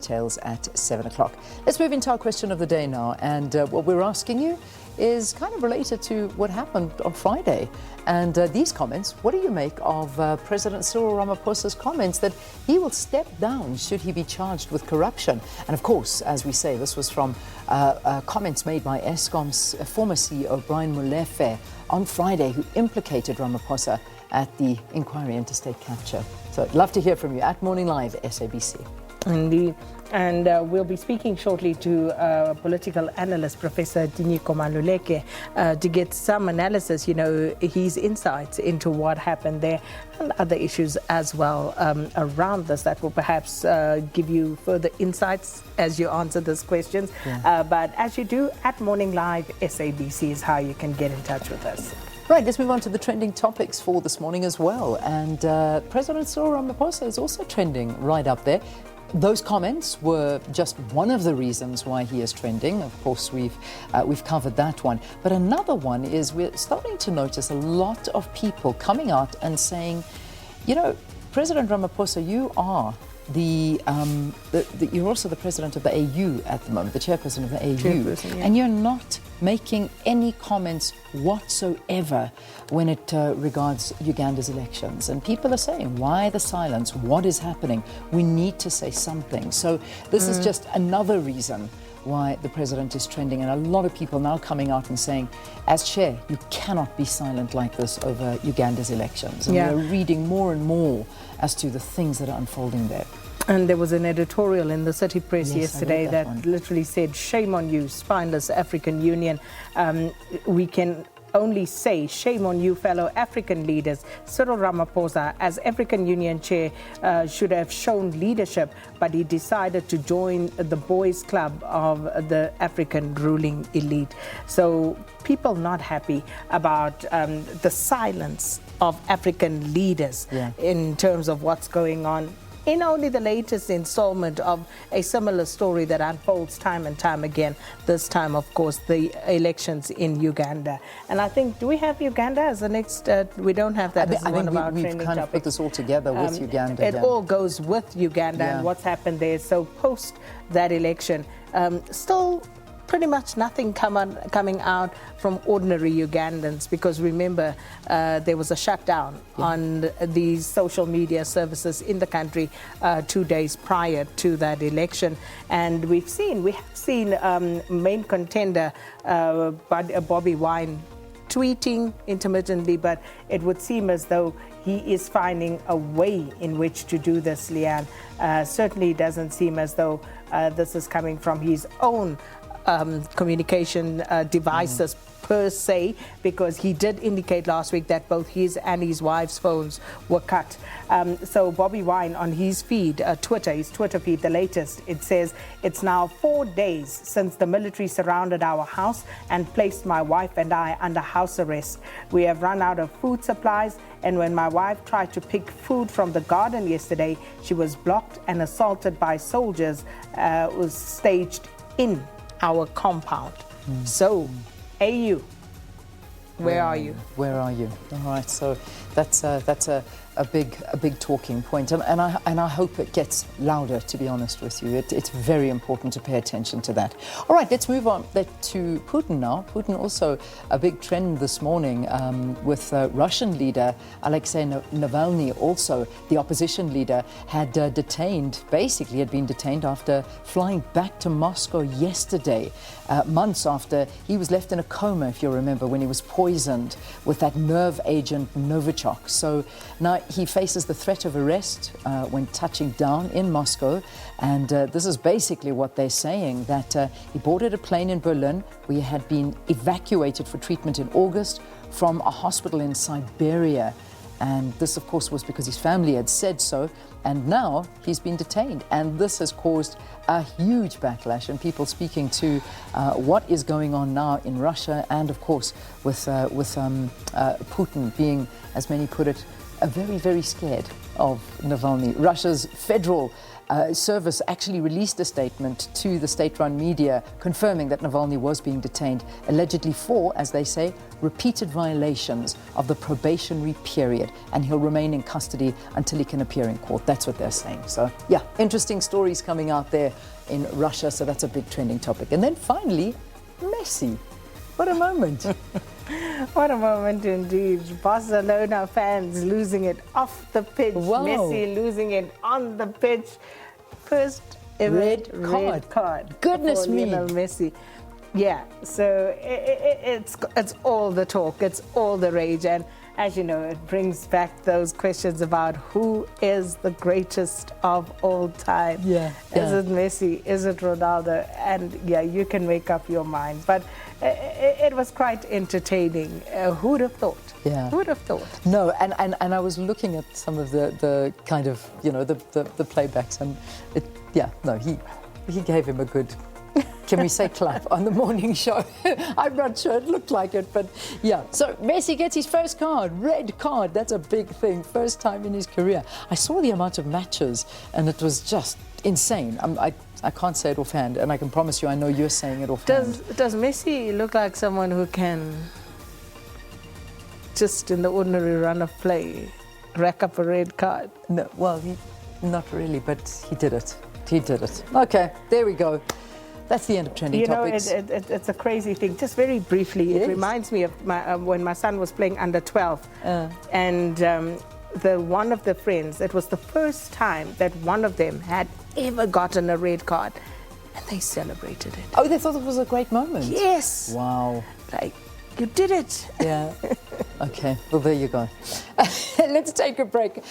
Details at 7 o'clock. Let's move into our question of the day now, and what we're asking you is kind of related to what happened on Friday. And these comments, what do you make of President Cyril Ramaphosa's comments that he will step down should he be charged with corruption? And of course, as we say, this was from comments made by Eskom's former CEO Brian Molefe on Friday, who implicated Ramaphosa at the inquiry into state capture. So I'd love to hear from you at Morning Live, SABC. Indeed. And we'll be speaking shortly to political analyst Professor Diniko Maluleke to get some analysis, his insights into what happened there and other issues as well around this that will perhaps give you further insights as you answer these questions. Yeah. But as you do, at Morning Live, SABC is how you can get in touch with us. Right, let's move on to the trending topics for this morning as well. And President Cyril Ramaphosa is also trending right up there. Those comments were just one of the reasons why he is trending. Of course, we've covered that one. But another one is we're starting to notice a lot of people coming out and saying, President Ramaphosa, you are you're also the president of the AU at the moment, the chairperson of the AU, yeah. And you're not making any comments whatsoever when it regards Uganda's elections. And people are saying, why the silence? What is happening? We need to say something. So this is just another reason why the president is trending, and a lot of people now coming out and saying, as chair, you cannot be silent like this over Uganda's elections. And we're reading more and more as to the things that are unfolding there. And there was an editorial in the City Press yesterday that literally said, shame on you, spineless African Union. We can only say, shame on you, fellow African leaders. Cyril Ramaphosa, as African Union chair, should have shown leadership, but he decided to join the boys' club of the African ruling elite. So people not happy about the silence of African leaders in terms of what's going on. In only the latest installment of a similar story that unfolds time and time again, this time, of course, the elections in Uganda. And I think, do we have Uganda as the next? We don't have that as one of our trending topics. We've kind of put this all together with Uganda. It all goes with Uganda and what's happened there. So post that election, still pretty much nothing coming out from ordinary Ugandans, because remember, there was a shutdown on these social media services in the country 2 days prior to that election. And we have seen main contender Bobby Wine tweeting intermittently, but it would seem as though he is finding a way in which to do this, Leanne. Certainly doesn't seem as though this is coming from his own communication devices per se, because he did indicate last week that both his and his wife's phones were cut. So Bobby Wine on his feed, his Twitter feed, the latest, it says, it's now 4 days since the military surrounded our house and placed my wife and I under house arrest. We have run out of food supplies, and when my wife tried to pick food from the garden yesterday, she was blocked and assaulted by soldiers, was staged in our compound. So, AU, where are you? Where are you? All right, so that's a big talking point, and I hope it gets louder, to be honest with you. It's very important to pay attention to that. All right, let's move on to Putin now. Putin also a big trend this morning with Russian leader Alexei Navalny, also the opposition leader, had been detained after flying back to Moscow yesterday, months after he was left in a coma, if you remember, when he was poisoned with that nerve agent Novichok. So now he faces the threat of arrest when touching down in Moscow, and this is basically what they're saying, that he boarded a plane in Berlin where he had been evacuated for treatment in August from a hospital in Siberia. And this, of course, was because his family had said so, and now he's been detained. And this has caused a huge backlash, and people speaking to what is going on now in Russia, and of course with Putin being, as many put it, very, very scared of Navalny. Russia's federal service actually released a statement to the state-run media confirming that Navalny was being detained, allegedly for, as they say, repeated violations of the probationary period, and he'll remain in custody until he can appear in court. That's what they're saying. So, yeah, interesting stories coming out there in Russia, so that's a big trending topic. And then finally, Messi. What a moment. What a moment indeed. Barcelona fans losing it off the pitch. Wow. Messi losing it on the pitch. First ever Red card. Goodness for me. Lionel Messi. Yeah, so it's all the talk. It's all the rage. And as you know, it brings back those questions about who is the greatest of all time. Yeah. Is it Messi? Is it Ronaldo? And yeah, you can make up your mind. But it was quite entertaining. Who'd have thought? Yeah. Who'd have thought? No, and I was looking at some of the kind of, you know, the playbacks, and he gave him a good, can we say clap on the morning show? I'm not sure, it looked like it, but yeah. So Messi gets his first card, red card. That's a big thing, first time in his career. I saw the amount of matches, and it was just insane. I can't say it offhand, and I can promise you I know you're saying it offhand. Does Messi look like someone who can, just in the ordinary run of play, rack up a red card? No, well, not really, but he did it. He did it. Okay, there we go. That's the end of trending topics. It's a crazy thing. Just very briefly, Yes. it reminds me of when my son was playing under 12, and one of the friends, it was the first time that one of them had ever gotten a red card, and they celebrated it. Oh, they thought it was a great moment. Yes. Wow. Like, you did it. Yeah. Okay. Well, there you go. Let's take a break.